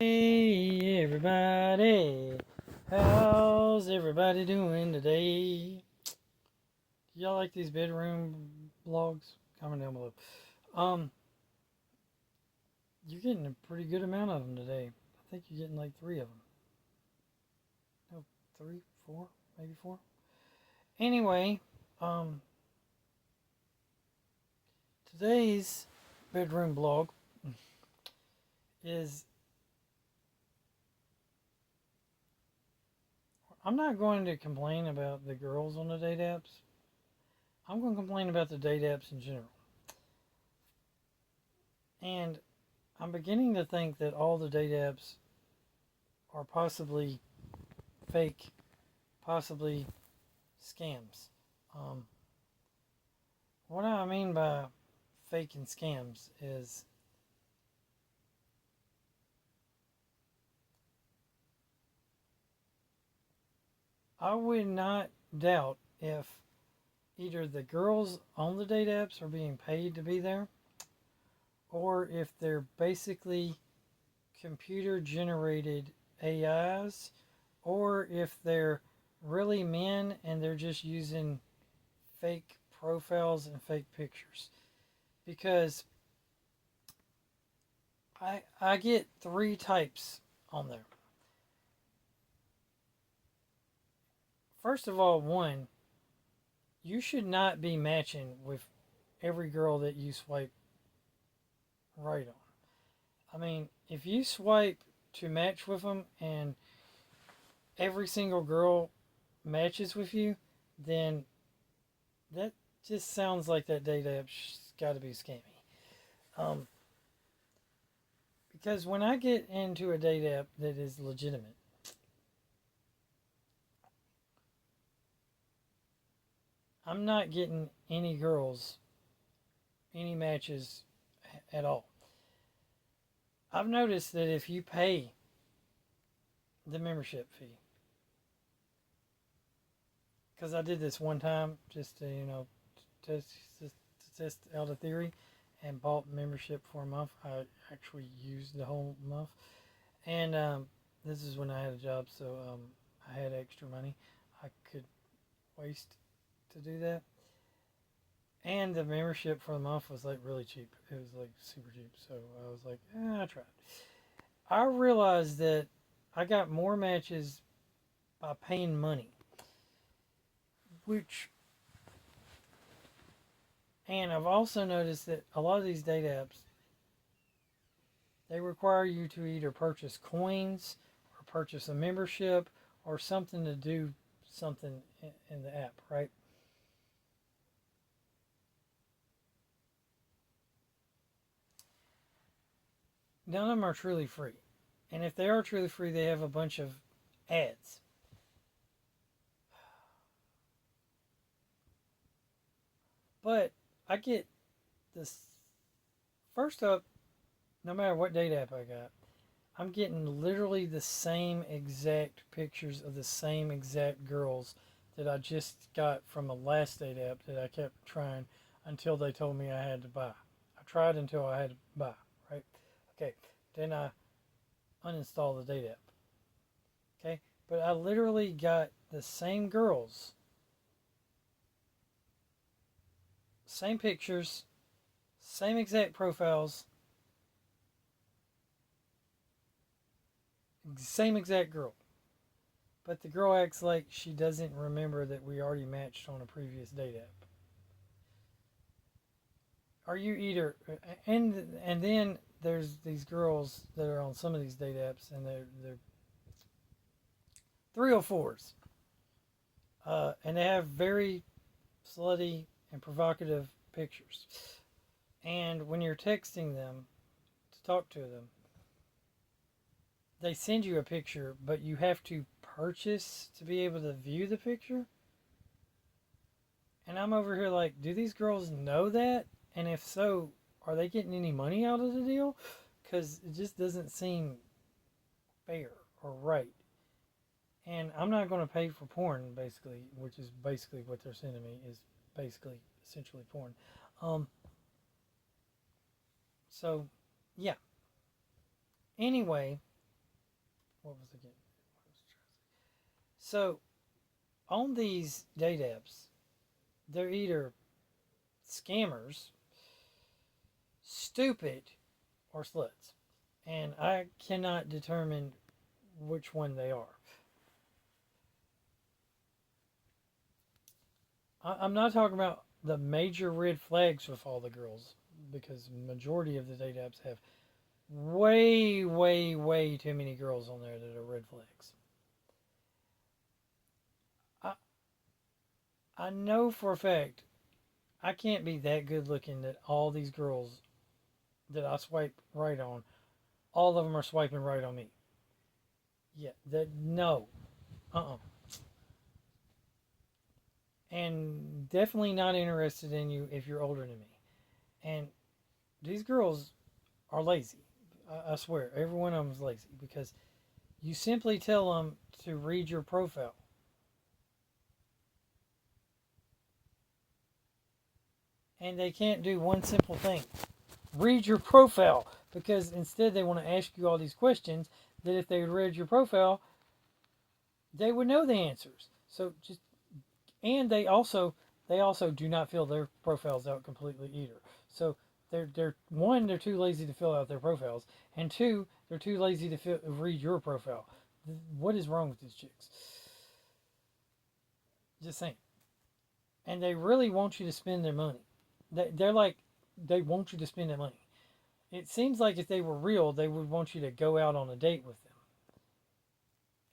Hey everybody, how's everybody doing today? Do y'all like these bedroom vlogs? Comment down below. Um, you're getting a pretty good amount of them today. I think you're getting like three of them. No, three, four, maybe four. Anyway, um, today's bedroom vlog is I'm not going to complain about the girls on the date apps. I'm going to complain about the date apps in general. And I'm beginning to think that all the date apps are possibly fake, possibly scams. Um, what I mean by fake and scams is I would not doubt if either the girls on the date apps are being paid to be there or if they're basically computer generated AIs or if they're really men and they're just using fake profiles and fake pictures. Because I get three types on there. First of all, one, you should not be matching with every girl that you swipe right on. I mean, if you swipe to match with them and every single girl matches with you, then that just sounds like that date app's got to be scammy. Um, because when I get into a date app that is legitimate, I'm not getting any girls, any matches at all. I've noticed that if you pay the membership fee, because I did this one time just to, test, test out a theory and bought membership for a month. I actually used the whole month. And this is when I had a job, so I had extra money I could waste to do that. And the membership for the month was like really cheap. It was like super cheap. So I was like, I tried. I realized that I got more matches by paying money, which, and I've also noticed that a lot of these date apps, they require you to either purchase coins or purchase a membership or something to do something in the app, right? None of them are truly free. And if they are truly free, they have a bunch of ads. But I get this first up, no matter what date app I got, I'm getting literally the same exact pictures of the same exact girls that I just got from the last date app that I kept trying until they told me I had to buy. I tried until I had to buy, right? Okay, then I uninstalled the date app. Okay, but I literally got the same girls, same pictures, same exact profiles, same exact girl. But the girl acts like she doesn't remember that we already matched on a previous date app. Are you either and then there's these girls that are on some of these date apps and they're 304s, and they have very slutty and provocative pictures. And when you're texting them to talk to them, they send you a picture, but you have to purchase to be able to view the picture. And I'm over here like, do these girls know that? And if so, are they getting any money out of the deal? Because it just doesn't seem fair or right. And I'm not going to pay for porn, basically, which is basically what they're sending me, is basically essentially porn. Um, so, yeah. Anyway, what was I getting? So on these date apps, they're either scammers, stupid, or sluts, and I cannot determine which one they are. I'm not talking about the major red flags with all the girls because the majority of the date apps have way, way, way too many girls on there that are red flags. I I know for a fact I can't be that good looking that all these girls that I swipe right on, all of them are swiping right on me. Yeah, that no, uh-uh, and definitely not interested in you if you're older than me. And these girls are lazy. I swear, every one of them is lazy because you simply tell them to read your profile, and they can't do one simple thing: read your profile. Because instead, they want to ask you all these questions that if they read your profile, they would know the answers. So just and they also do not fill their profiles out completely either. So they're one, they're too lazy to fill out their profiles, and two, they're too lazy to read your profile. What is wrong with these chicks? Just saying. And they really want you to spend their money. They're like they want you to spend their money. It seems like if they were real, they would want you to go out on a date with them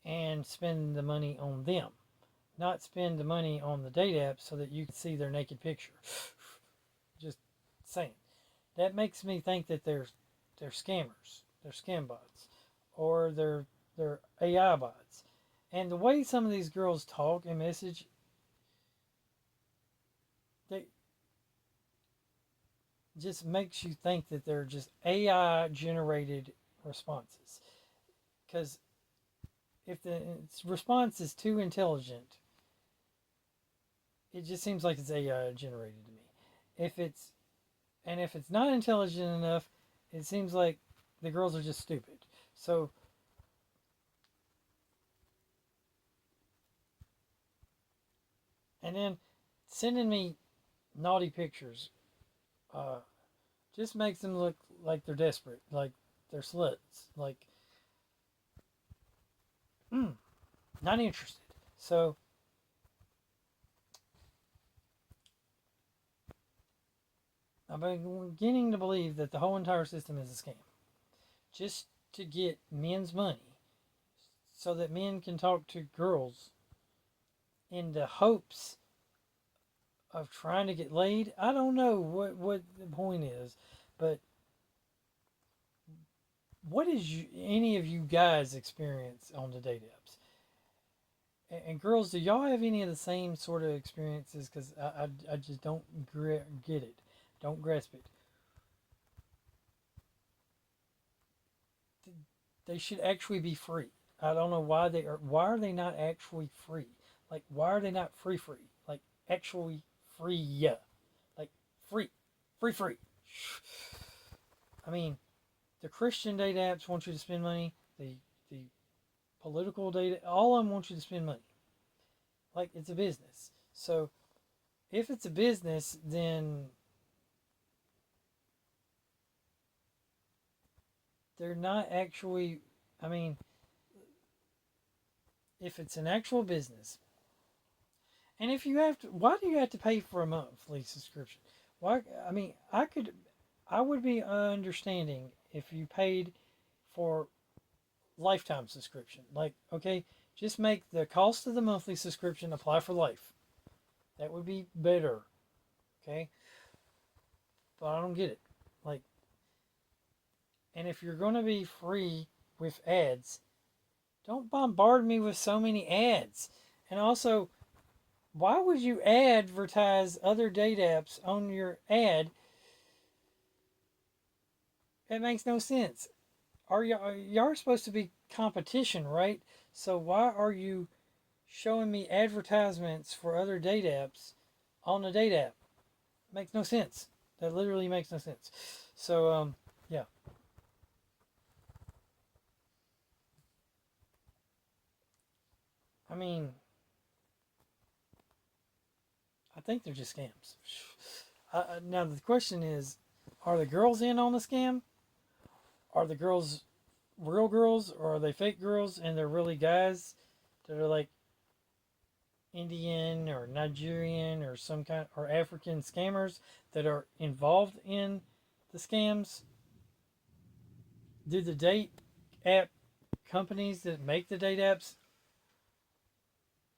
and spend the money on them, not spend the money on the date app so that you can see their naked picture. Just saying. That makes me think that they're scammers, they're scam bots, or they're AI bots. And the way some of these girls talk and message, they just makes you think that they're just AI generated responses. Because if the response is too intelligent, it just seems like it's AI generated to me. If it's if it's not intelligent enough, it seems like the girls are just stupid. So and then sending me naughty pictures uh, just makes them look like they're desperate, like they're sluts, like mm, not interested. So I'm beginning to believe that the whole entire system is a scam, just to get men's money, so that men can talk to girls in the hopes of trying to get laid. I don't know what the point is, but what is any of you guys experience on the date apps? And girls, do y'all have any of the same sort of experiences? Because I just don't get it, don't grasp it. They should actually be free. I don't know why they are. Why are they not actually free? Like, why are they not free? Like, actually free, yeah. Like, free, free. I mean, the Christian data apps want you to spend money. The political data, all of them want you to spend money. Like, it's a business. So if it's a business, then they're not actually. I mean, if it's an actual business, and if you have to, why do you have to pay for a monthly subscription? Why? I mean, I would be understanding if you paid for lifetime subscription. Like, okay, just make the cost of the monthly subscription apply for life. That would be better. Okay, but I don't get it. Like, and if you're going to be free with ads, don't bombard me with so many ads. And also, why would you advertise other date apps on your ad? It makes no sense. Y'all supposed to be competition, right? So why are you showing me advertisements for other date apps on the date app? Makes no sense. That literally makes no sense. So yeah. mean, I think they're just scams. Now the question is, are the girls in on the scam? Are the girls real girls, or are they fake girls and they're really guys that are like Indian or Nigerian or some kind or African scammers that are involved in the scams? Do the date app companies that make the date apps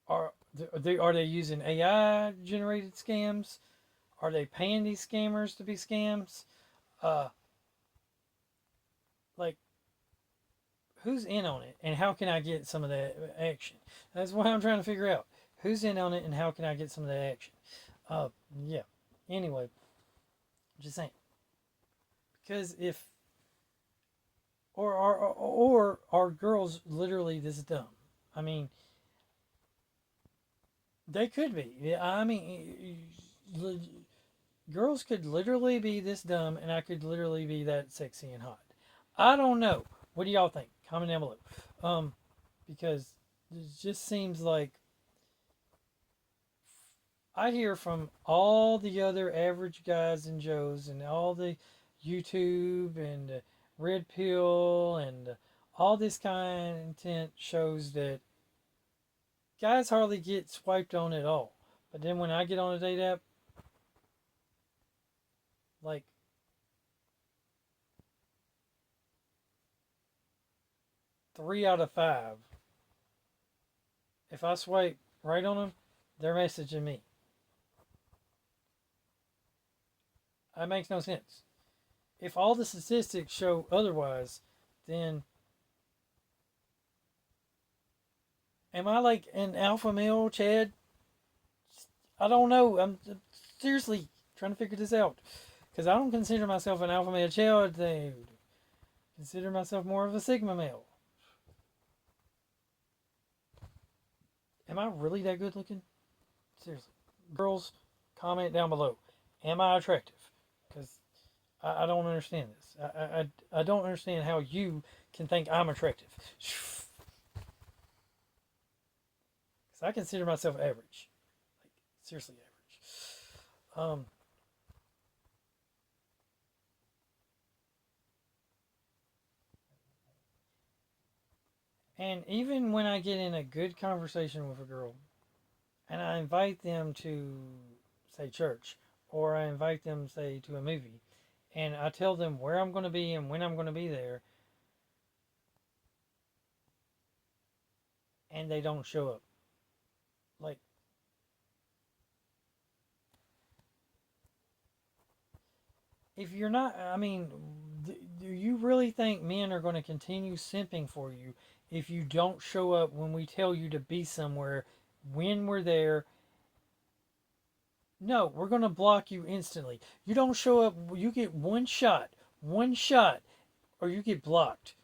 are they using AI generated scams? Are they paying these scammers to be scams? Uh, like who's in on it and how can I get some of that action? That's what I'm trying to figure out. Who's in on it and how can I get some of that action? Uh, yeah. Anyway, just saying. Because if or are girls literally this dumb? I mean, they could be. Yeah, I mean, girls could literally be this dumb, and I could literally be that sexy and hot. I don't know. What do y'all think? Comment down below. Because it just seems like I hear from all the other average guys and Joes and all the YouTube and Red Pill and all this content shows that guys hardly get swiped on at all. But then when I get on a date app, like 3 out of 5, if I swipe right on them, they're messaging me. That makes no sense. If all the statistics show otherwise, then am I like an alpha male, Chad? I don't know. I'm seriously trying to figure this out because I don't consider myself an alpha male, Chad. Dude, consider myself more of a sigma male. Am I really that good looking? Seriously, girls, comment down below. Am I attractive? Because I don't understand this. I don't understand how you can think I'm attractive. Because I consider myself average. Like, seriously average. And even when I get in a good conversation with a girl and I invite them to, say, church, or I invite them, say, to a movie, and I tell them where I'm going to be and when I'm going to be there, and they don't show up. Like, if you're not, I mean, do you really think men are going to continue simping for you if you don't show up when we tell you to be somewhere, when we're there? No, we're going to block you instantly. You don't show up, you get one shot, or you get blocked.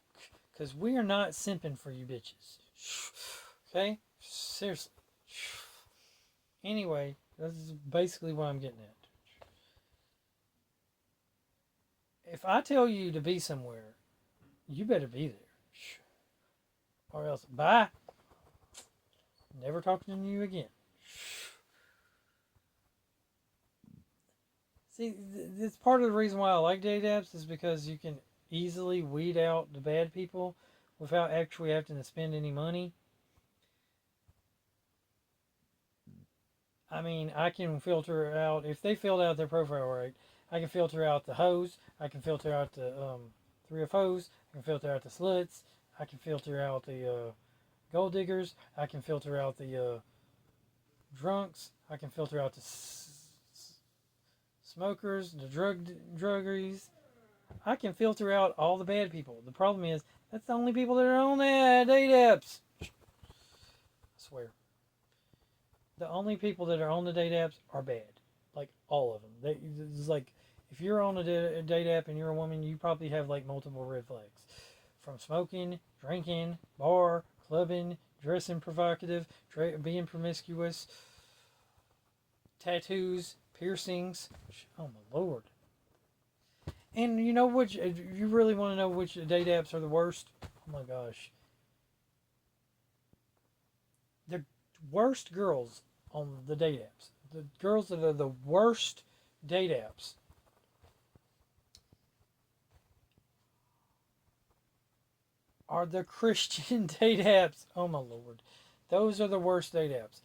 Because we are not simping for you bitches. Okay? Seriously. Anyway, this is basically what I'm getting at. If I tell you to be somewhere, you better be there. Or else, bye. Never talking to you again. See, this part of the reason why I like date apps is because you can easily weed out the bad people without actually having to spend any money. I mean, I can filter out, if they filled out their profile right, I can filter out the hoes, I can filter out the 3FOs, I can filter out the sluts, I can filter out the gold diggers, I can filter out the drunks, I can filter out the smokers, the druggies. I can filter out all the bad people. The problem is, that's the only people that are on the date apps. I swear. The only people that are on the date apps are bad. Like, all of them. It's like, if you're on a date app and you're a woman, you probably have, like, multiple red flags. From smoking, drinking, bar, clubbing, dressing provocative, being promiscuous, tattoos, piercings. Oh, my Lord. And you know which, if you really want to know which date apps are the worst? Oh, my gosh. The worst girls on the date apps, the girls that are the worst date apps, are the Christian date apps. Oh my lord, those are the worst date apps.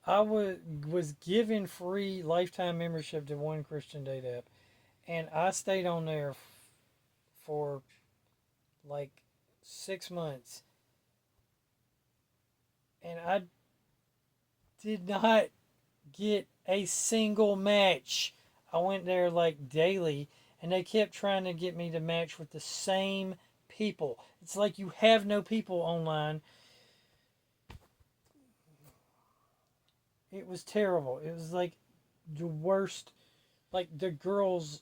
I was given free lifetime membership to one Christian date app, and I stayed on there for like 6 months, and I did not get a single match. I went there like daily, and they kept trying to get me to match with the same people. It's like you have no people online. It was terrible. It was like the worst. Like the girls,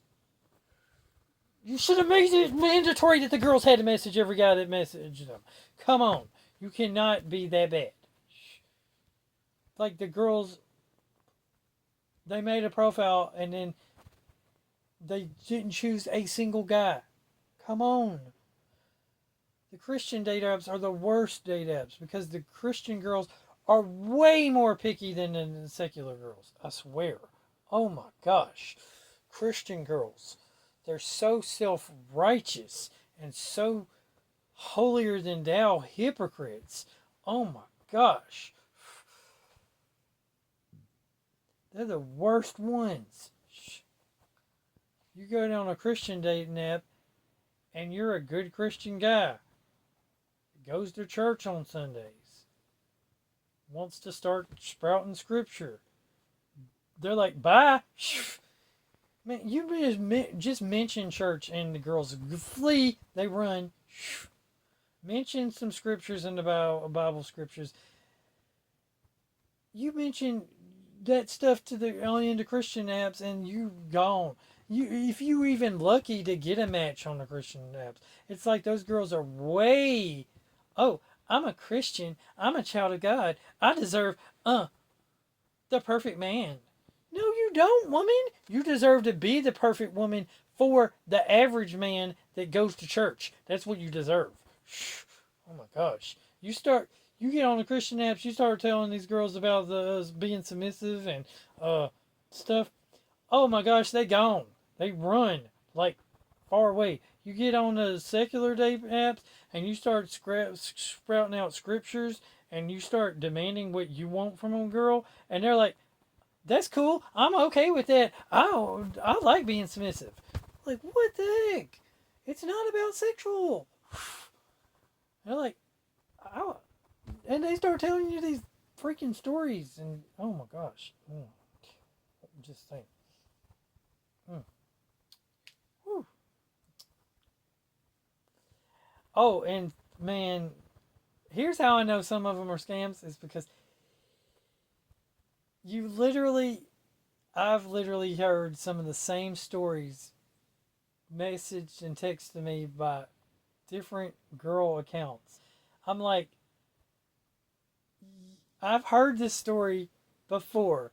you should have made it mandatory that the girls had to message every guy that messaged them. Come on, you cannot be that bad. Like the girls, they made a profile and then they didn't choose a single guy. Come on. The Christian date apps are the worst date apps because the Christian girls are way more picky than the secular girls. I swear. Oh my gosh. Christian girls. They're so self righteous and so holier than thou hypocrites. Oh my gosh. They're the worst ones. You go down a Christian dating app and you're a good Christian guy, goes to church on Sundays, wants to start sprouting scripture. They're like, bye. Man, you just mention church and the girls flee, they run. Mention some scriptures in the Bible scriptures. You mention that stuff to the only into Christian apps and you gone. If you even lucky to get a match on the Christian apps, it's like those girls are way. Oh, I'm a Christian. I'm a child of God. I deserve the perfect man. No, you don't, woman. You deserve to be the perfect woman for the average man that goes to church. That's what you deserve. Oh my gosh. You get on the Christian apps, you start telling these girls about being submissive and uh, stuff. Oh my gosh, they gone. They run like far away. You get on the secular day apps and you start sprouting out scriptures and you start demanding what you want from a girl, and they're like, "That's cool. I'm okay with that. I like being submissive." Like, what the heck? It's not about sexual. They're like, I, and they start telling you these freaking stories, and oh my gosh, just think. Mm. Oh, and man, here's how I know some of them are scams: is because you literally, I've literally heard some of the same stories messaged and texted to me by different girl accounts. I'm like, I've heard this story before.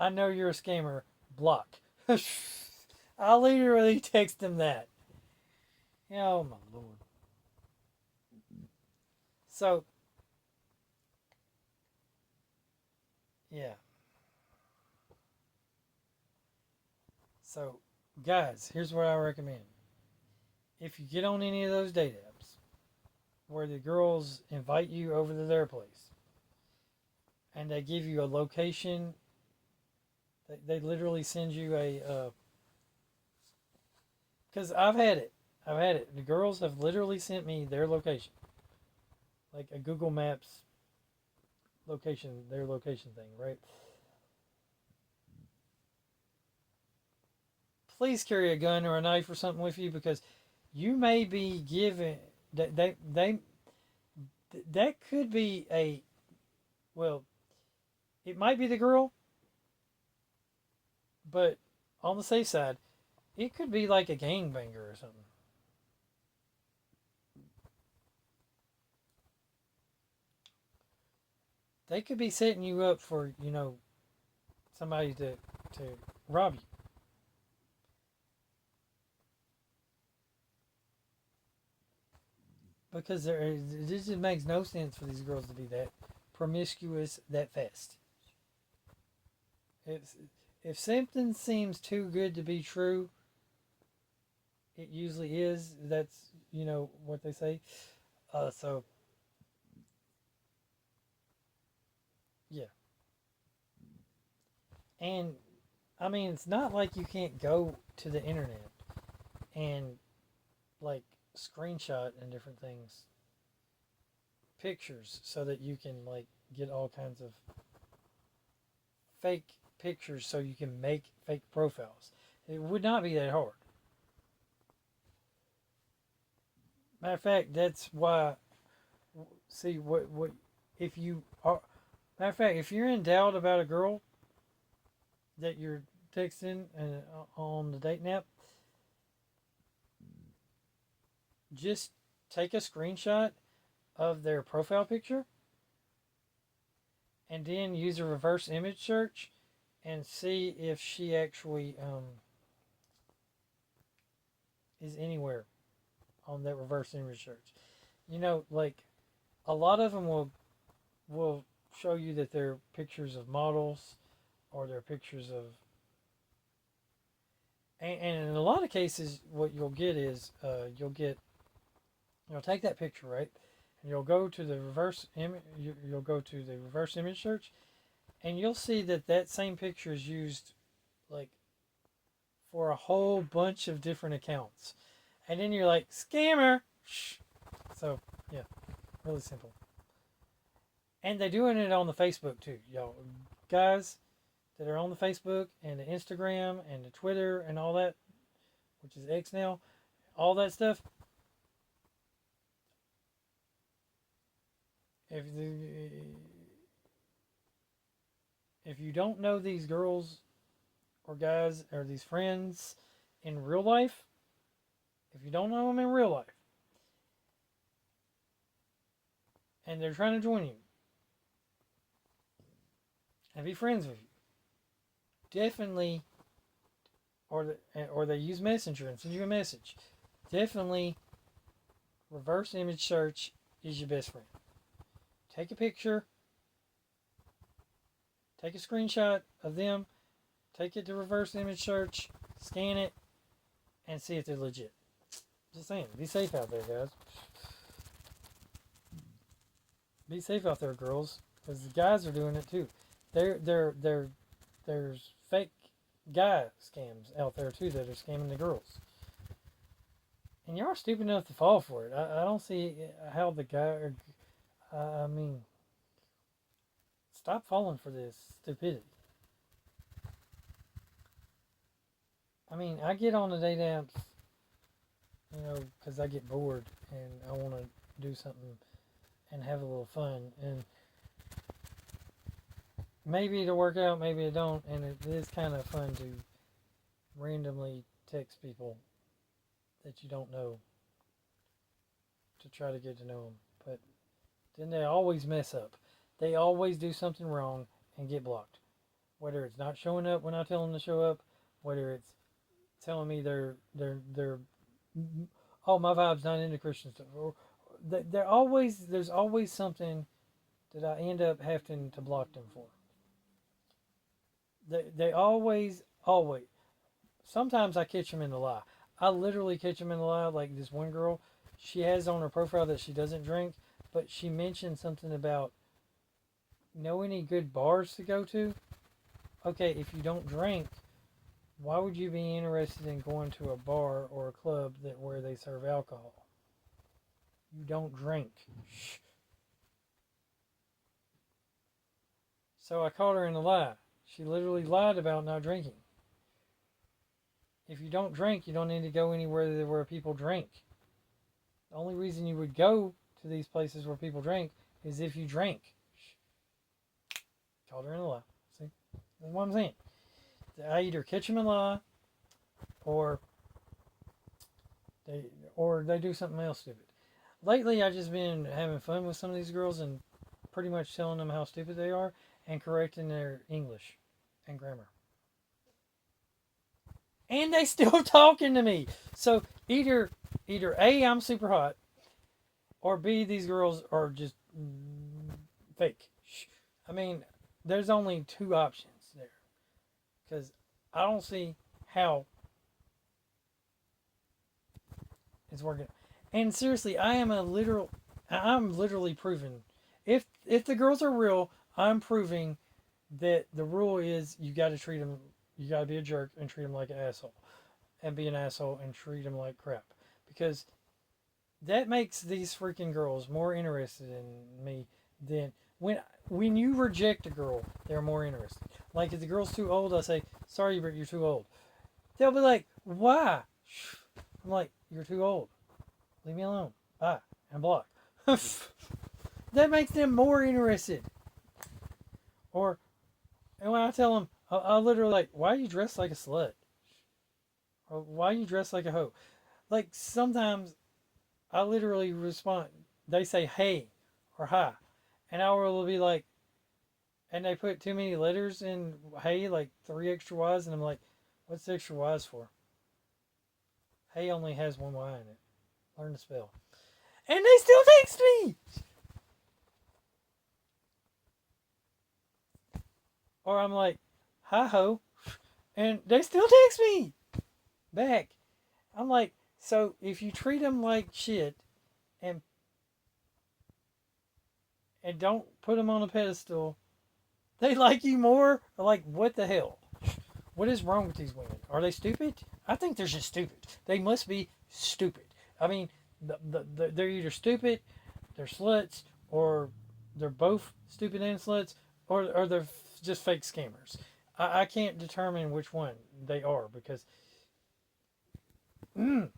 I know you're a scammer. Block. I literally text him that. Oh my lord. So yeah. So guys, here's what I recommend. If you get on any of those date apps where the girls invite you over to their place and they give you a location, they literally send you a. Because I've had it. I've had it. The girls have literally sent me their location, like a Google Maps location, their location thing, right? Please carry a gun or a knife or something with you because you may be given that could be a, well, it might be the girl, but on the safe side, it could be like a gangbanger or something. They could be setting you up for somebody to rob you. Because this just makes no sense for these girls to be that promiscuous that fast. If if something seems too good to be true, it usually is. That's what they say. So yeah, and I mean it's not like you can't go to the internet and like screenshot and different things, pictures, so that you can like get all kinds of fake pictures, so you can make fake profiles. It would not be that hard. Matter of fact, that's why. See what if you are. Matter of fact, if you're in doubt about a girl that you're texting and on the dating app, just take a screenshot of their profile picture and then use a reverse image search and see if she actually is anywhere on that reverse image search. Like a lot of them will show you that they're pictures of models or they're pictures of, and in a lot of cases, what you'll get is you'll take that picture, right, and you'll go to the reverse image. You'll go to the reverse image search, and you'll see that that same picture is used like for a whole bunch of different accounts, and then you're like scammer. So yeah, really simple. And they're doing it on the Facebook too, y'all. Guys that are on the Facebook and the Instagram and the Twitter and all that, which is X now, all that stuff. If if you don't know these girls or guys or these friends in real life, if you don't know them in real life, and they're trying to join you and be friends with you, definitely, or they use Messenger and send you a message, definitely reverse image search is your best friend. Take a picture, take a screenshot of them, take it to reverse image search, scan it, and see if they're legit. Just saying, be safe out there, guys. Be safe out there, girls, because the guys are doing it too. There's fake guy scams out there too that are scamming the girls, and you are stupid enough to fall for it. I don't see how the guy. I mean, stop falling for this stupidity. I mean, I get on the date apps, because I get bored and I want to do something and have a little fun, and maybe it'll work out, maybe it don't, and it is kind of fun to randomly text people that you don't know to try to get to know them, but then they always mess up. They always do something wrong and get blocked. Whether it's not showing up when I tell them to show up, whether it's telling me they're oh, my vibe's not into Christian stuff, or there's always something that I end up having to block them for. They always. Sometimes I catch them in the lie. I literally catch them in the lie. Like this one girl, she has on her profile that she doesn't drink, but she mentioned something about know any good bars to go to. Okay, if you don't drink, why would you be interested in going to a bar or a club where they serve alcohol? You don't drink. Shh. So I caught her in a lie. She literally lied about not drinking. If you don't drink, you don't need to go anywhere where people drink. The only reason you would go to these places where people drink is if you drank. Called her in a lie. See? That's what I'm saying. I either catch them in a lie, or they do something else stupid. Lately, I've just been having fun with some of these girls and pretty much telling them how stupid they are and correcting their English and grammar. And they still talking to me. So either A, I'm super hot, or B, these girls are just fake. I mean, there's only two options there because I don't see how it's working. And seriously, I'm literally proving if the girls are real, I'm proving that the rule is you got to treat them, you got to be a jerk and treat them like an asshole, and be an asshole and treat them like crap, because that makes these freaking girls more interested in me than when you reject a girl, they're more interested. Like if the girl's too old, I say, sorry, but you're too old. They'll be like, why? I'm like, you're too old. Leave me alone. Bye. And block. That makes them more interested. Or, and when I tell them, I'll literally like, why are you dressed like a slut? Or why are you dressed like a hoe? Like sometimes I literally respond. They say hey or hi, and I will be like, and they put too many letters in hey, like three extra Y's, and I'm like, what's the extra Y's for? Hey only has one Y in it. Learn to spell. And they still text me. Or I'm like, hi ho, and they still text me back. I'm like, so if you treat them like shit and don't put them on a pedestal, they like you more. Like, what the hell? What is wrong with these women? Are they stupid? I think they're just stupid. They must be stupid. I mean, they're either stupid, they're sluts, or they're both stupid and sluts, or they're just fake scammers. I can't determine which one they are mm,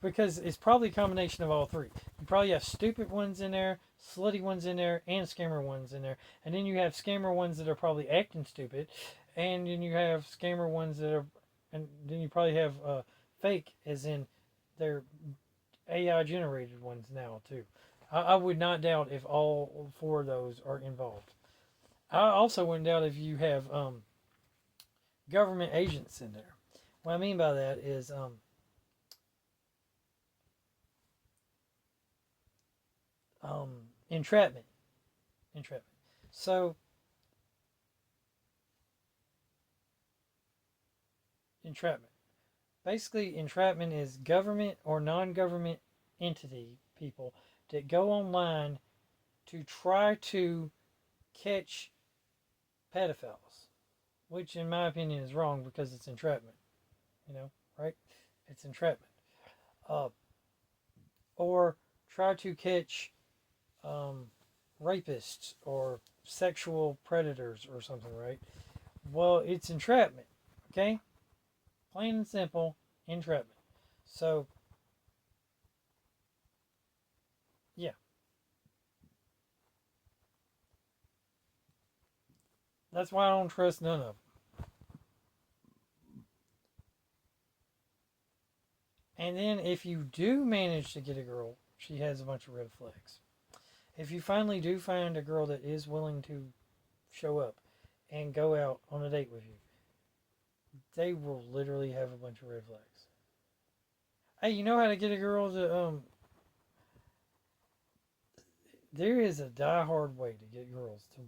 because it's probably a combination of all three. You probably have stupid ones in there, slutty ones in there, and scammer ones in there. And then you have scammer ones that are probably acting stupid. And then you have scammer ones that are, and then you probably have fake, as in they're AI generated ones now, too. I would not doubt if all four of those are involved. I also wouldn't doubt if you have government agents in there. What I mean by that is entrapment. Entrapment. So, entrapment. Basically, entrapment is government or non government entity people that go online to try to catch pedophiles, which, in my opinion, is wrong because it's entrapment. You know, right? It's entrapment. Uh, or try to catch um, rapists or sexual predators or something, right? Well, it's entrapment. Okay? Plain and simple, entrapment. So, yeah, that's why I don't trust none of them. And then if you do manage to get a girl, she has a bunch of red flags. If you finally do find a girl that is willing to show up and go out on a date with you, they will literally have a bunch of red flags. Hey, you know how to get a girl to there is a die-hard way to get girls to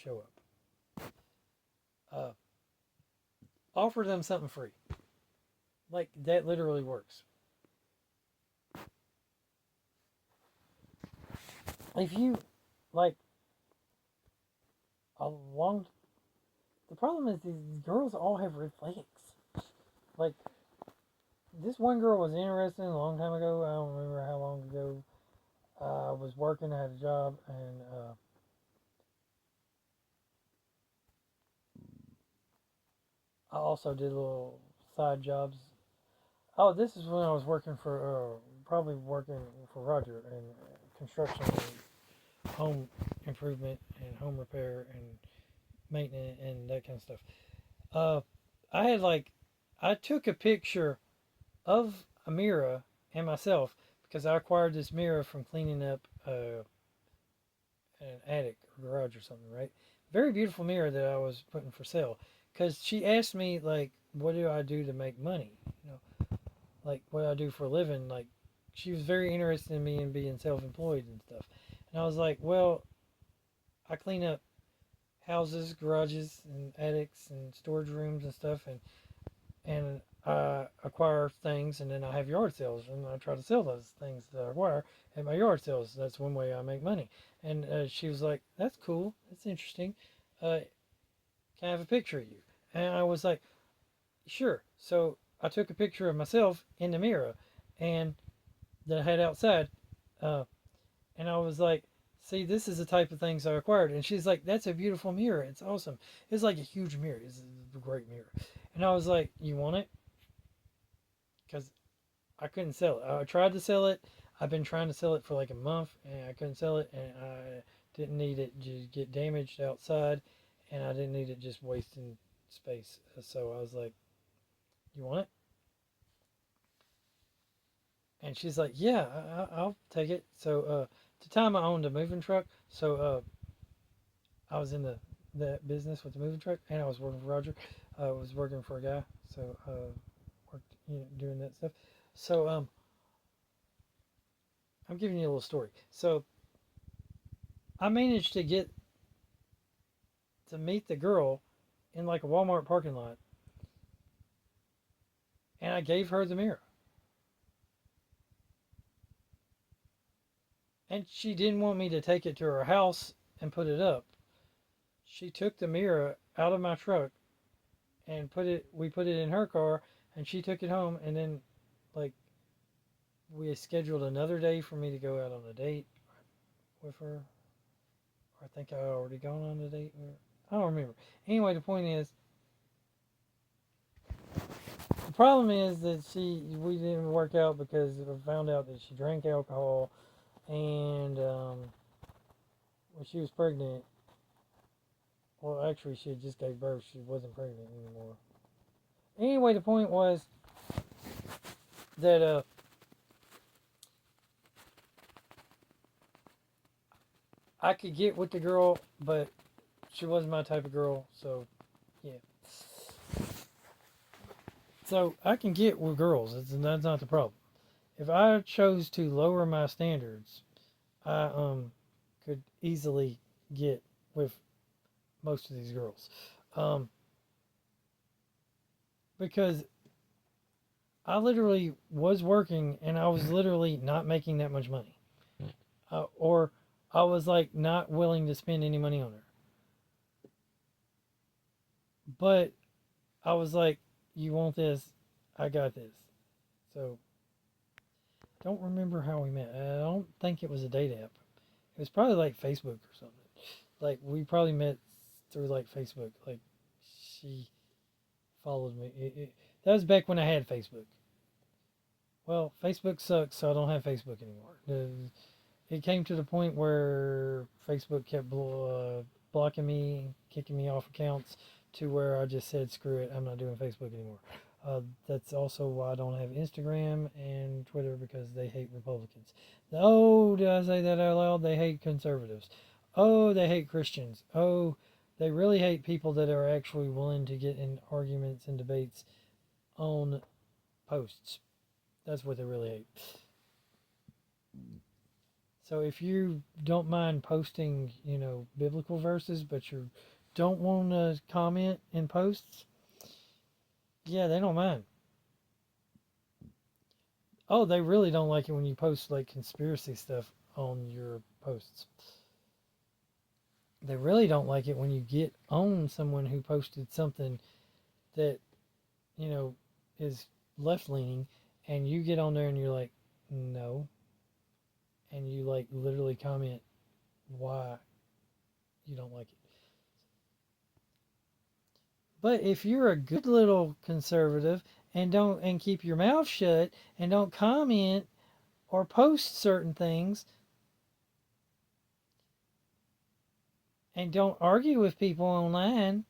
show up. Uh, offer them something free. Like that literally works. If you like a long, the problem is these girls all have red flags. Like this one girl was interested a long time ago. I don't remember how long ago. I was working, I had a job, and I also did little side jobs. Oh, this is when I was working for, probably working for Roger in construction, and home improvement, and home repair, and maintenance, and that kind of stuff. Uh, I had like, I took a picture of a mirror and myself because I acquired this mirror from cleaning up an attic or garage or something, right? Very beautiful mirror that I was putting for sale. Because she asked me, like, what do I do to make money? You know, like, what do I do for a living? Like, she was very interested in me and being self employed and stuff. And I was like, well, I clean up houses, garages, and attics, and storage rooms and stuff, and I acquire things, and then I have yard sales, and I try to sell those things that I acquire at my yard sales. That's one way I make money. And she was like, "That's cool. That's interesting. Can I have a picture of you?" And I was like, "Sure." So I took a picture of myself in the mirror, and that I had outside, uh, and I was like, "See, this is the type of things I acquired." And she's like, "That's a beautiful mirror. It's awesome. It's like a huge mirror. It's a great mirror." And I was like, "You want it?" Because I couldn't sell it. I tried to sell it. I've been trying to sell it for like a month, and I couldn't sell it, and I didn't need it to get damaged outside, and I didn't need it just wasting space. So I was like, "You want it?" And she's like, "Yeah, I'll take it." So at the time I owned a moving truck, so I was in the business with the moving truck, and I was working for Roger. I was working for a guy, so worked doing that stuff. So I'm giving you a little story. So I managed to get to meet the girl in like a Walmart parking lot, and I gave her the mirror, and she didn't want me to take it to her house and put it up. She took the mirror out of my truck and we put it in her car, and she took it home, and then like we scheduled another day for me to go out on a date with her. I think I already gone on a date with her. I don't remember. Anyway, the point is, the problem is that we didn't work out because I found out that she drank alcohol, and when she was pregnant, well, actually, she had just gave birth. She wasn't pregnant anymore. Anyway, the point was that I could get with the girl, but she wasn't my type of girl. So yeah. So I can get with girls. That's not the problem. If I chose to lower my standards, I could easily get with most of these girls, um, because I literally was working and I was literally not making that much money, or I was like not willing to spend any money on her. But I was like, "You want this? I got this." So don't remember how we met. I don't think it was a date app. It was probably like Facebook or something. Like we probably met through like Facebook. Like she followed me. That was back when I had Facebook. Well, Facebook sucks, so I don't have Facebook anymore. It came to the point where Facebook kept blocking me, kicking me off accounts, to where I just said, "Screw it, I'm not doing Facebook anymore." That's also why I don't have Instagram and Twitter, because they hate Republicans. Oh, did I say that out loud? They hate conservatives. Oh, they hate Christians. Oh, they really hate people that are actually willing to get in arguments and debates on posts. That's what they really hate. So if you don't mind posting, biblical verses, but you don't want to comment in posts, yeah, they don't mind. Oh, they really don't like it when you post like conspiracy stuff on your posts. They really don't like it when you get on someone who posted something that, you know, is left leaning, and you get on there and you're like, "No." And you like literally comment why you don't like it. But if you're a good little conservative and don't and keep your mouth shut and don't comment or post certain things and don't argue with people online,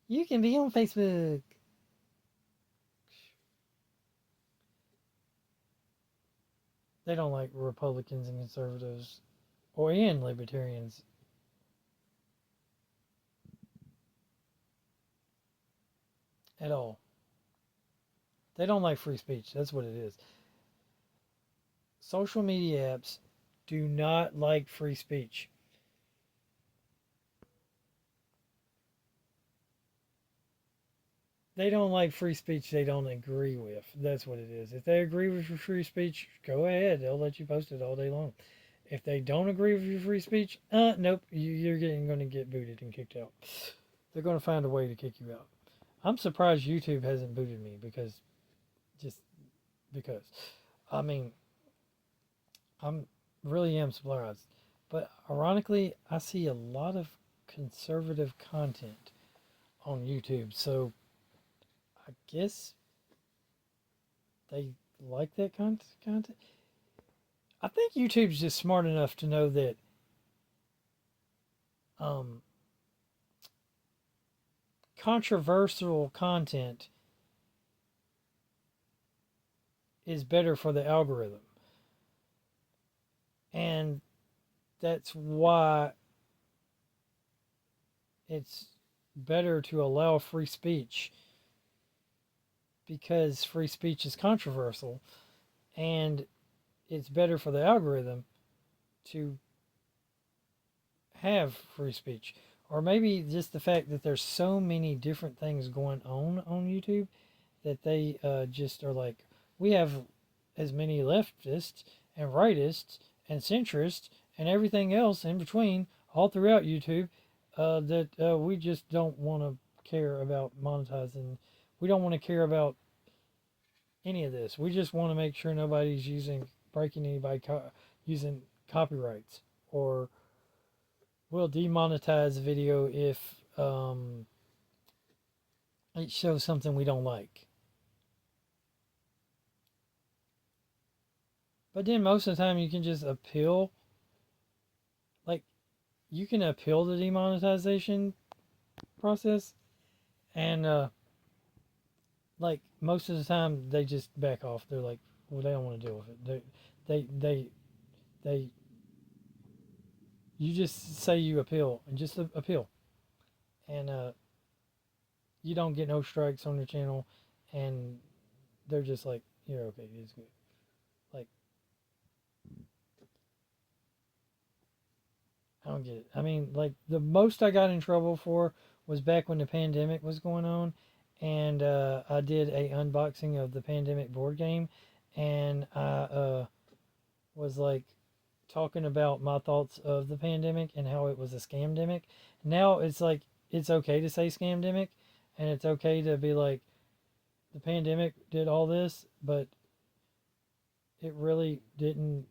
you can be on Facebook. They don't like Republicans and conservatives or and libertarians at all. They don't like free speech. That's what it is. Social media apps do not like free speech. they don't like free speech they don't agree with. That's what it is. If they agree with your free speech, go ahead. They'll let you post it all day long. If they don't agree with your free speech, nope, you're going to get booted and kicked out. They're going to find a way to kick you out. I'm surprised YouTube hasn't booted me just because. I mean, I'm really am surprised. But ironically, I see a lot of conservative content on YouTube, so I guess they like that content. I think YouTube's just smart enough to know that um, controversial content is better for the algorithm. And that's why it's better to allow free speech because free speech is controversial and it's better for the algorithm to have free speech. Or maybe just the fact that there's so many different things going on YouTube that they just are like, we have as many leftists and rightists and centrists and everything else in between all throughout YouTube that we just don't want to care about monetizing. We don't want to care about any of this. We just want to make sure nobody's breaking anybody using copyrights, or we'll demonetize a video if it shows something we don't like. But then most of the time you can just appeal. Like, you can appeal the demonetization process, and like most of the time they just back off. They're like, well, they don't want to deal with it. They you just say you appeal and just appeal, and you don't get no strikes on your channel, and they're just like, you're okay, it's good. Like, I don't get it. I mean, like, the most I got in trouble for was back when the pandemic was going on, and I did a unboxing of the pandemic board game, and I was like talking about my thoughts of the pandemic and how it was a scamdemic. Now it's like it's okay to say scamdemic, and it's okay to be like the pandemic did all this, but it really didn't.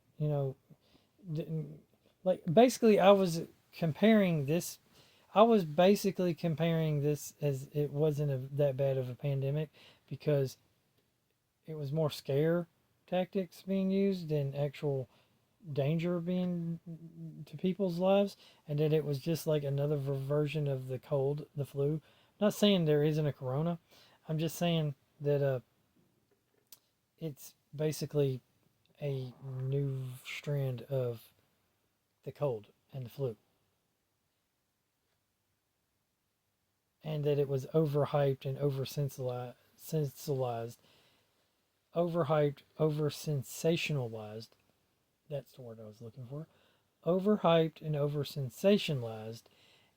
Didn't like basically comparing this I was basically comparing this as it wasn't that bad of a pandemic because it was more scare tactics being used than actual danger being to people's lives, and that it was just like another version of the cold, the flu. I'm not saying there isn't a corona. I'm just saying that it's basically a new strand of the cold and the flu, and that it was overhyped and overhyped, over sensationalized. That's the word I was looking for. Overhyped and over sensationalized,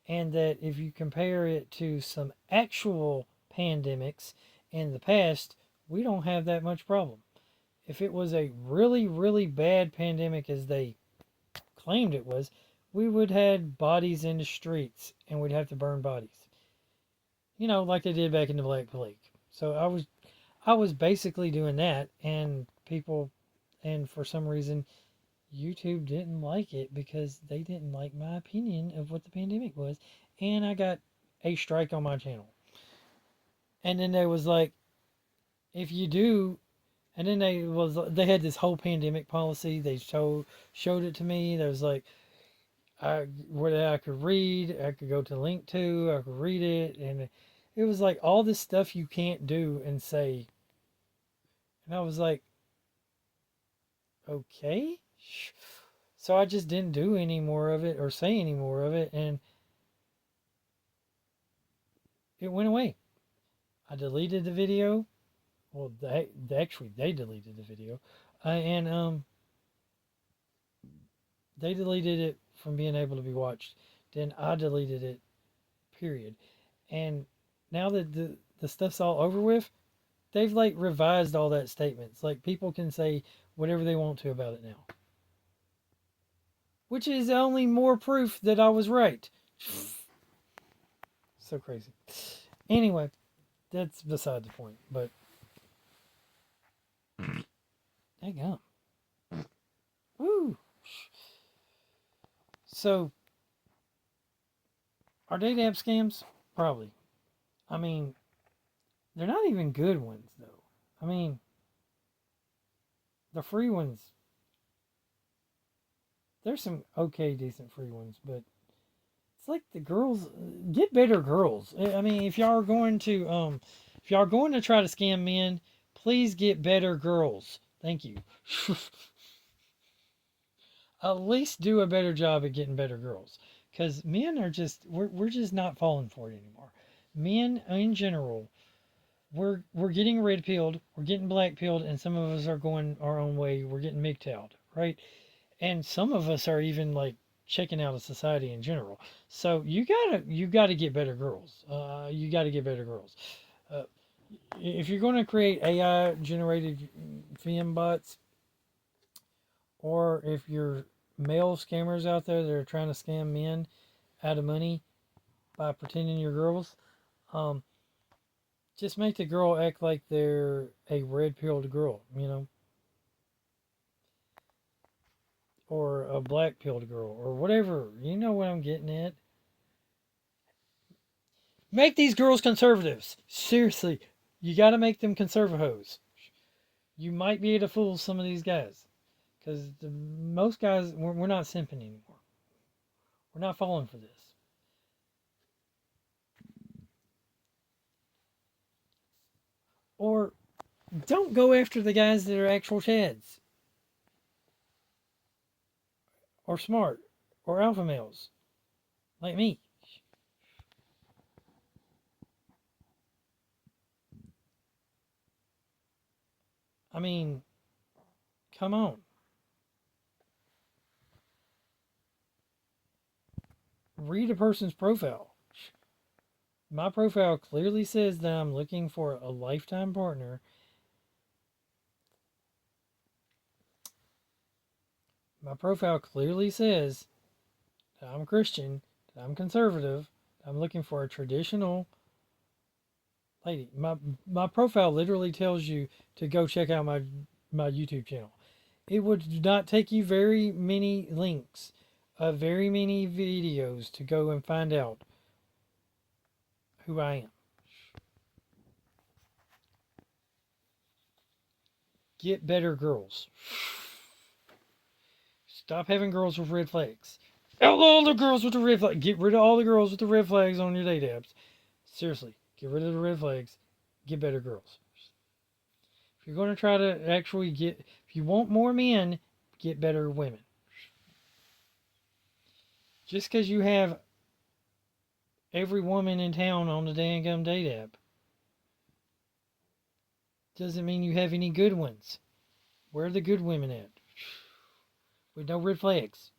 and that if you compare it to some actual pandemics in the past, we don't have that much problem. If it was a really, really bad pandemic as they claimed it was, we would have had bodies in the streets and we'd have to burn bodies. Like they did back in the Black Plague. So I was basically doing that, and people, and for some reason YouTube didn't like it because they didn't like my opinion of what the pandemic was, and I got a strike on my channel. And then there was like, if you do, and then they had this whole pandemic policy. They showed it to me. There was like, where I could read, I could go to link to, I could read it, and it was like all this stuff you can't do and say. And I was like, okay. So I just didn't do any more of it or say any more of it, and it went away. I deleted the video. Well, they deleted the video, and they deleted it from being able to be watched. Then I deleted it, period. And now that the stuff's all over with, they've like revised all that statements. Like people can say whatever they want to about it now, which is only more proof that I was right. So crazy. Anyway, that's beside the point. But hang on. Woo. So are date app scams? Probably. I mean, they're not even good ones though. I mean, the free ones. There's some okay, decent free ones, but it's like the girls get better girls. I mean, if y'all are going to try to scam men, please get better girls. Thank you. At least do a better job at getting better girls, because men are just we're just not falling for it anymore. Men in general, we're getting red pilled, we're getting black pilled, and some of us are going our own way. We're getting MGTOWed, right? And some of us are even like checking out of society in general. So you gotta get better girls. You gotta get better girls. Uh, if you're going to create AI generated fem bots, or if you're male scammers out there that are trying to scam men out of money by pretending you're girls, um, just make the girl act like they're a red pilled girl, or a black pilled girl, or whatever. You know what I'm getting at. Make these girls conservatives. Seriously, you got to make them conservatives. You might be able to fool some of these guys, because most guys we're not simping anymore. We're not falling for this. Or don't go after the guys that are actual chads, or smart, or alpha males like me. I mean, come on. Read a person's profile. My profile clearly says that I'm looking for a lifetime partner. My profile clearly says that I'm Christian, that I'm conservative, that I'm looking for a traditional lady. My profile literally tells you to go check out my YouTube channel. It would not take you very many links, very many videos to go and find out who I am. Get better girls. Stop having girls with red flags. Outlaw the girls with the red flags. Get rid of all the girls with the red flags on your date apps. Seriously, get rid of the red flags. Get better girls. If you're going to try to actually if you want more men, get better women. Just because you have every woman in town on the dang gum date app doesn't mean you have any good ones. Where are the good women at? With no red flags.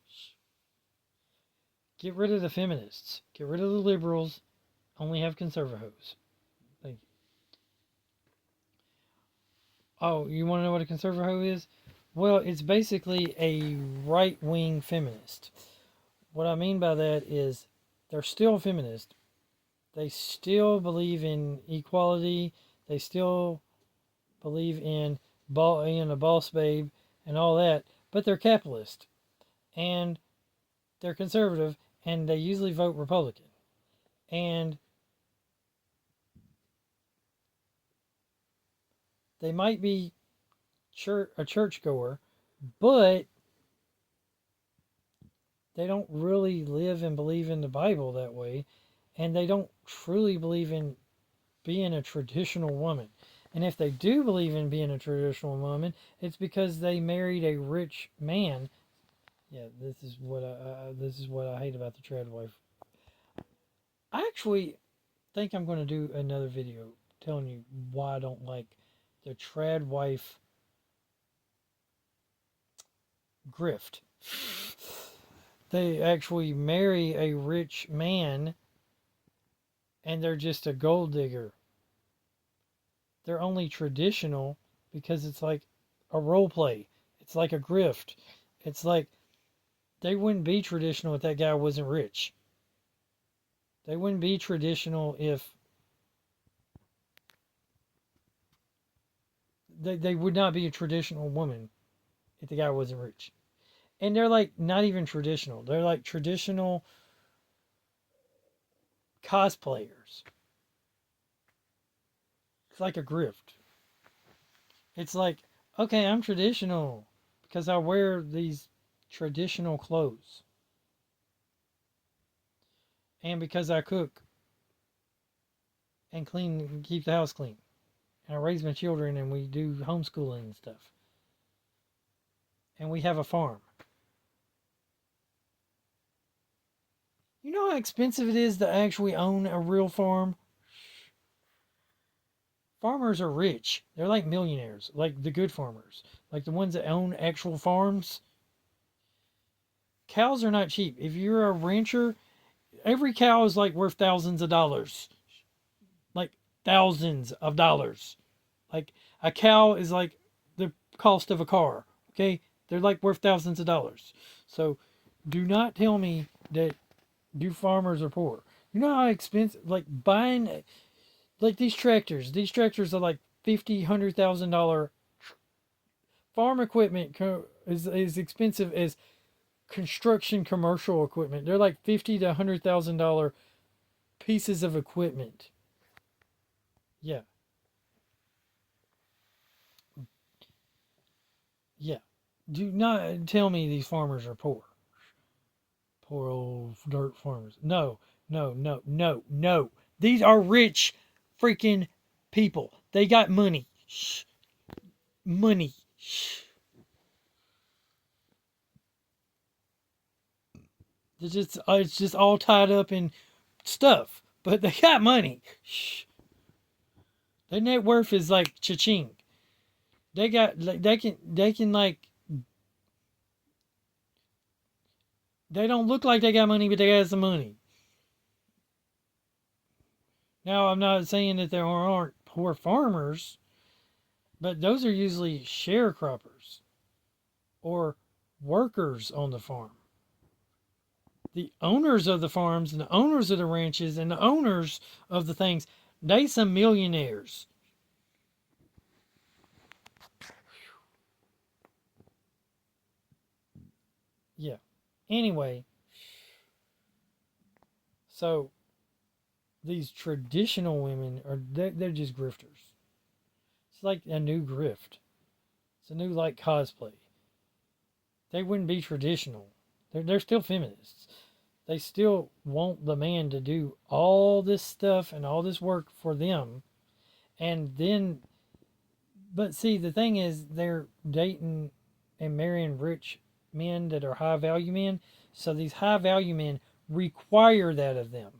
Get rid of the feminists. Get rid of the liberals. Only have conservatives. Thank you. Oh, you want to know what a conservative is? Well, it's basically a right wing feminist. What I mean by that is they're still feminist. They still believe in equality. They still believe in a boss babe and all that, but they're capitalist and they're conservative and they usually vote Republican. And they might be a churchgoer, but they don't really live and believe in the Bible that way, and they don't truly believe in being a traditional woman. And if they do believe in being a traditional woman, it's because they married a rich man. Yeah, this is what I hate about the trad wife. I actually think I'm going to do another video telling you why I don't like the trad wife grift. They actually marry a rich man and they're just a gold digger. They're only traditional because it's like a role play. It's like a grift. It's like they wouldn't be traditional if that guy wasn't rich. They wouldn't be traditional if they would not be a traditional woman if the guy wasn't rich. And they're like not even traditional. They're like traditional cosplayers. It's like a grift. It's like, okay, I'm traditional because I wear these traditional clothes and because I cook and clean and keep the house clean. And I raise my children and we do homeschooling and stuff. And we have a farm. You know how expensive it is to actually own a real farm? Farmers are rich. They're like millionaires, like the good farmers, like the ones that own actual farms. Cows are not cheap. If you're a rancher, every cow is like worth thousands of dollars. Like thousands of dollars. Like a cow is like the cost of a car. Okay? They're like worth thousands of dollars. So do not tell me that you farmers are poor. You know how expensive like buying like these tractors. These tractors are like $50,000, $100,000 farm equipment is as expensive as construction commercial equipment. They're like $50,000 to $100,000 pieces of equipment. Yeah, yeah. Do not tell me these farmers are poor. Poor old dirt farmers. No, no, no, no, no. These are rich freaking people. They got money. Shh. Money. Shh. It's just all tied up in stuff, but they got money. Shh. Their net worth is like cha-ching. They got like they can like they don't look like they got money, but they got some money. Now I'm not saying that there aren't poor farmers, but those are usually sharecroppers or workers on the farm. The owners of the farms and the owners of the ranches and the owners of the things, they some millionaires. Yeah. Anyway, so these traditional women are they're just grifters. It's like a new grift. It's a new like cosplay. They wouldn't be traditional. They're still feminists. They still want the man to do all this stuff and all this work for them. And then, but see, the thing is, they're dating and marrying rich men that are high value men. So these high value men require that of them.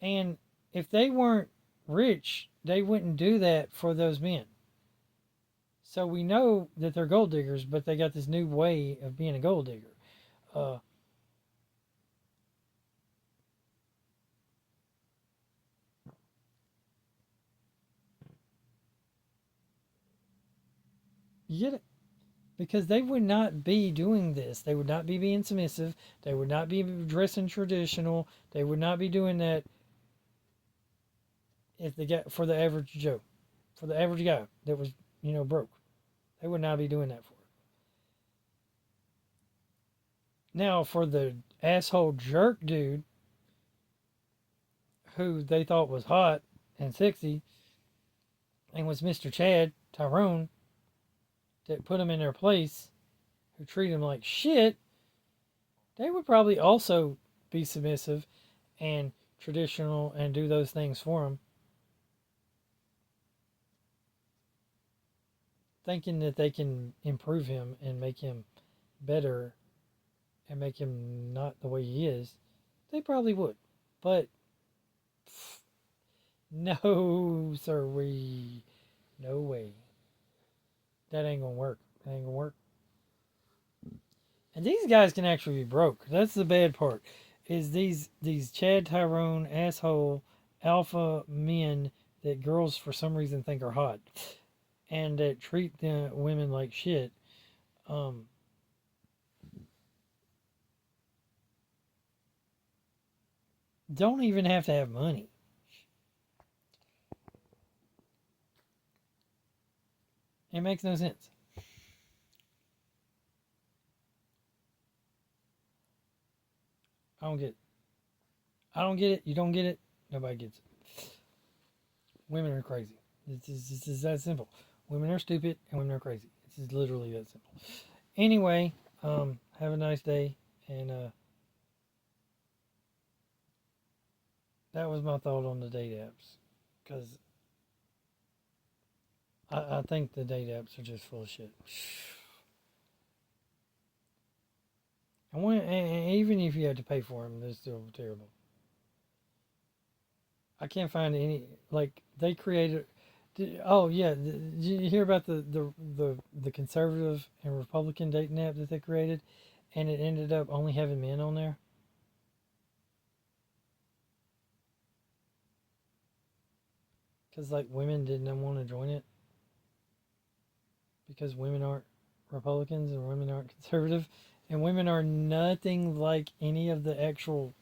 And if they weren't rich, they wouldn't do that for those men. So we know that they're gold diggers, but they got this new way of being a gold digger. Uh, you get it? Because they would not be doing this. They would not be being submissive. They would not be dressing traditional. They would not be doing that if they get for the average Joe, for the average guy that was broke. They would not be doing that for it. Now for the asshole jerk dude who they thought was hot and sexy and was Mr. Chad Tyrone that put them in their place, who treat them like shit, they would probably also be submissive and traditional and do those things for him, thinking that they can improve him and make him better and make him not the way he is. They probably would. But no, sirree. No way. That ain't gonna work. That ain't gonna work. And these guys can actually be broke. That's the bad part. is these Chad Tyrone asshole alpha men that girls for some reason think are hot and that treat the women like shit. Um, don't even have to have money. It makes no sense. I don't get it. I don't get it. You don't get it. Nobody gets it. Women are crazy. It's that simple. Women are stupid and women are crazy. It's literally that simple. Anyway, have a nice day. And that was my thought on the date apps. Because I think the date apps are just full of shit. And even if you have to pay for them, they're still terrible. I can't find any, like, they created. Oh yeah, did you hear about the conservative and Republican dating app that they created, and it ended up only having men on there because like women didn't want to join it because women aren't Republicans and women aren't conservative, and women are nothing like any of the actual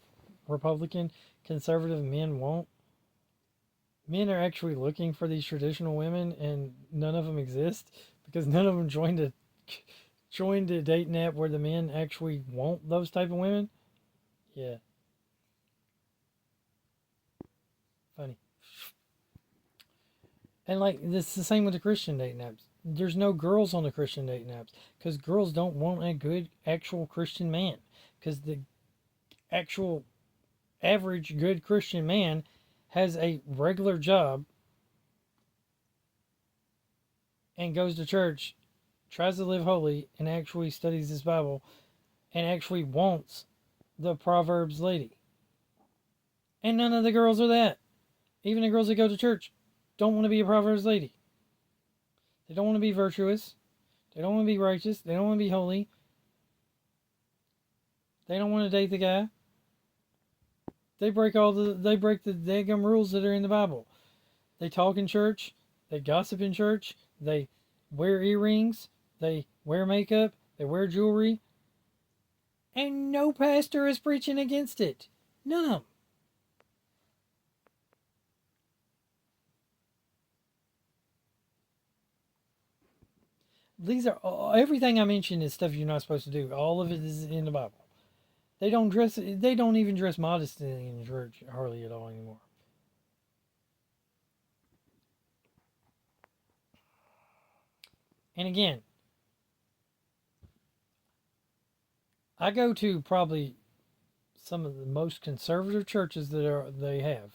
Republican conservative men want. Men are actually looking for these traditional women, and none of them exist because none of them joined a dating app where the men actually want those type of women. Yeah, funny. And like it's the same with the Christian dating apps. There's no girls on the Christian dating apps because girls don't want a good actual Christian man. Because the actual average good Christian man has a regular job and goes to church, tries to live holy, and actually studies his Bible, and actually wants the Proverbs lady. And none of the girls are that. Even the girls that go to church don't want to be a Proverbs lady. They don't want to be virtuous. They don't want to be righteous. They don't want to be holy. They don't want to date the guy. They break the daggum rules that are in the Bible. They talk in church. They gossip in church. They wear earrings. They wear makeup. They wear jewelry. And no pastor is preaching against it. None of them. These are everything I mentioned is stuff you're not supposed to do. All of it is in the Bible. They don't dress. They don't even dress modestly in church hardly at all anymore. And again, I go to probably some of the most conservative churches they have,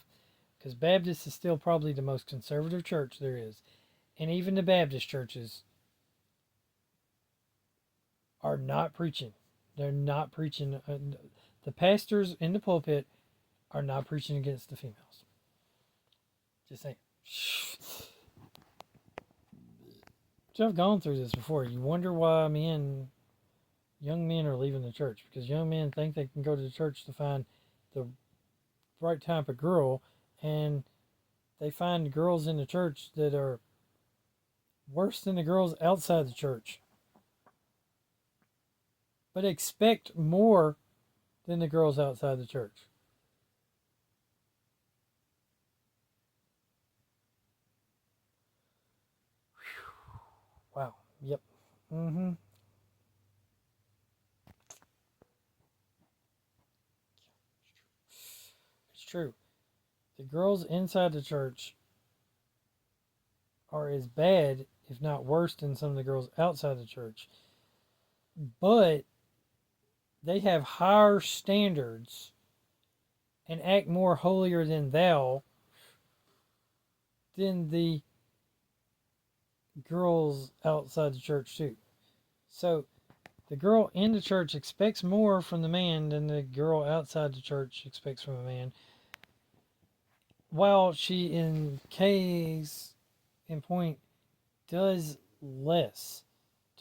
because Baptist is still probably the most conservative church there is, and even the Baptist churches are not preaching. They're not preaching. The pastors in the pulpit are not preaching against the females. Just saying. So I've gone through this before. You wonder why young men are leaving the church because young men think they can go to the church to find the right type of girl, and they find girls in the church that are worse than the girls outside the church, but expect more than the girls outside the church. Wow. Yep. Mm-hmm. It's true. The girls inside the church are as bad, if not worse, than some of the girls outside the church. But they have higher standards and act more holier than thou than the girls outside the church too. So the girl in the church expects more from the man than the girl outside the church expects from a man. While she in case in point does less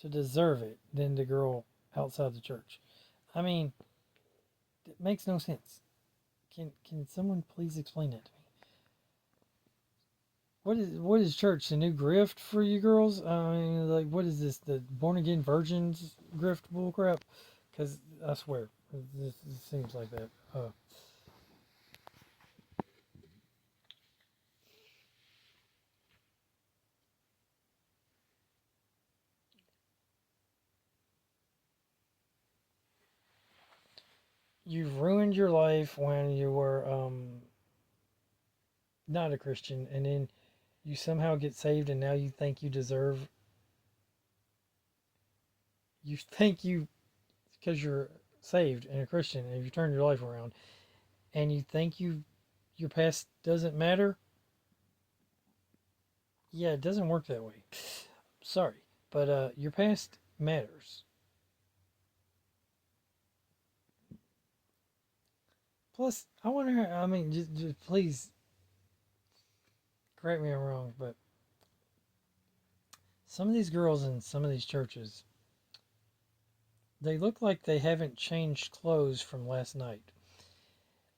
to deserve it than the girl outside the church. I mean, It makes no sense. Can someone please explain that to me? What is church? The new grift for you girls? I mean, like, what is this? The born again virgins grift bullcrap? Because I swear, this seems like that. You've ruined your life when you were not a Christian, and then you somehow get saved, and now you think you deserve. You think you, because you're saved and a Christian, and you turned your life around, and you think your past doesn't matter. Yeah, it doesn't work that way. Sorry, but your past matters. Plus, I wonder. I mean, just please correct me if I'm wrong, but some of these girls in some of these churches, they look like they haven't changed clothes from last night.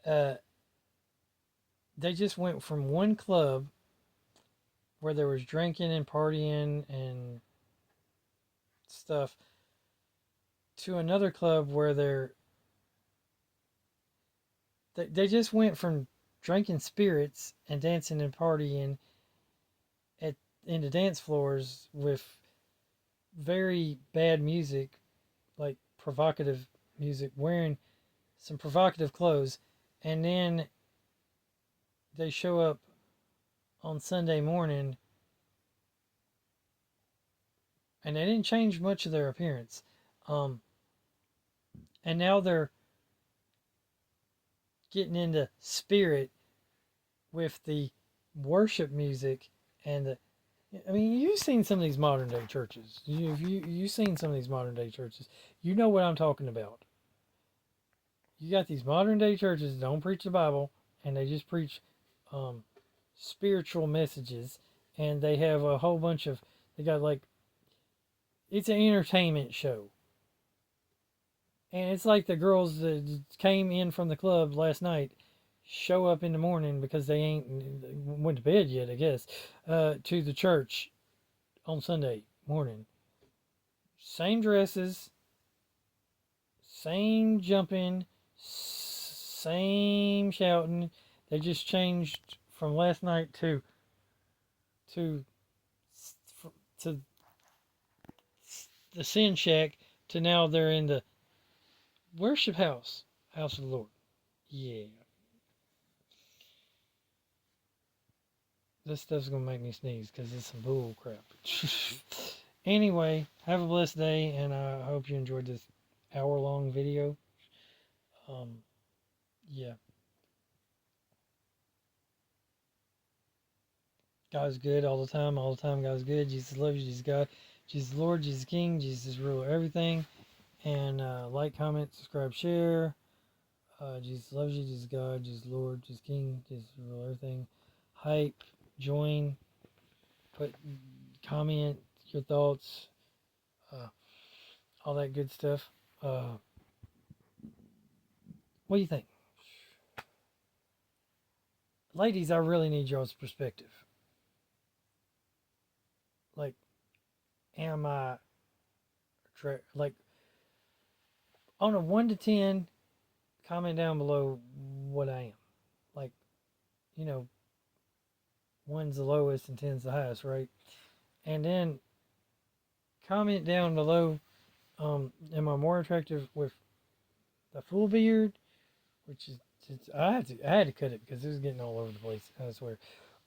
Uh, they just went from one club where there was drinking and partying and stuff to another club where they just went from drinking spirits and dancing and partying at into dance floors with very bad music, like provocative music, wearing some provocative clothes, and then they show up on Sunday morning and they didn't change much of their appearance. Um, and now they're getting into spirit with the worship music and the. I mean, you've seen some of these modern day churches. You've seen some of these modern day churches. You know what I'm talking about. You got these modern day churches that don't preach the Bible, and they just preach um, spiritual messages, and they have a whole bunch of. They got like it's an entertainment show. And it's like the girls that came in from the club last night show up in the morning because they ain't went to bed yet, I guess, to the church on Sunday morning. Same dresses, same jumping, same shouting. They just changed from last night to to the sin shack to now they're in the worship house of the Lord. Yeah. This stuff's gonna make me sneeze because it's some bull crap. Anyway, have a blessed day, and I hope you enjoyed this hour-long video. Um, yeah, God's good all the time. All the time, God's good. Jesus loves you. Jesus God. Jesus Lord. Jesus King. Jesus ruler everything. And like, comment, subscribe, share. Jesus loves you. Jesus God. Jesus Lord. Jesus King. Jesus ruler everything. Hype. Join. Put comment your thoughts. Uh, all that good stuff. What do you think? Ladies, I really need y'all's perspective. Like, am I, like, on a 1 to 10, comment down below what I am. Like, you know, 1's the lowest and 10's the highest, right? And then comment down below, am I more attractive with the full beard, which is, I had to cut it because it was getting all over the place, I swear.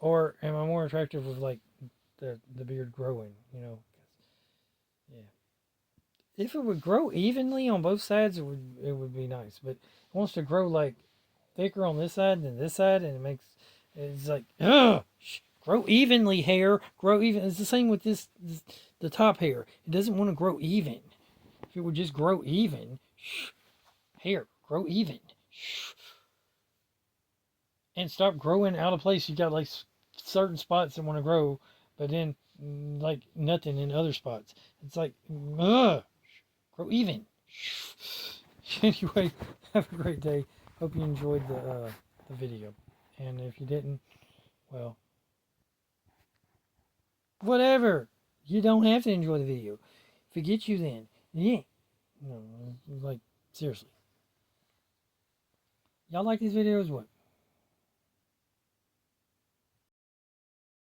Or am I more attractive with, like, the beard growing, you know? Yeah. If it would grow evenly on both sides, it would be nice. But it wants to grow like thicker on this side than this side, and it's like grow evenly, hair grow even. It's the same with this the top hair. It doesn't want to grow even. If it would just grow even, hair grow even, and stop growing out of place. You got like certain spots that want to grow, but then like nothing in other spots. It's like grow even. Anyway, have a great day. Hope you enjoyed the video. And if you didn't, well, whatever. You don't have to enjoy the video. Forget you then. Yeah. No, like, seriously. Y'all like these videos? What?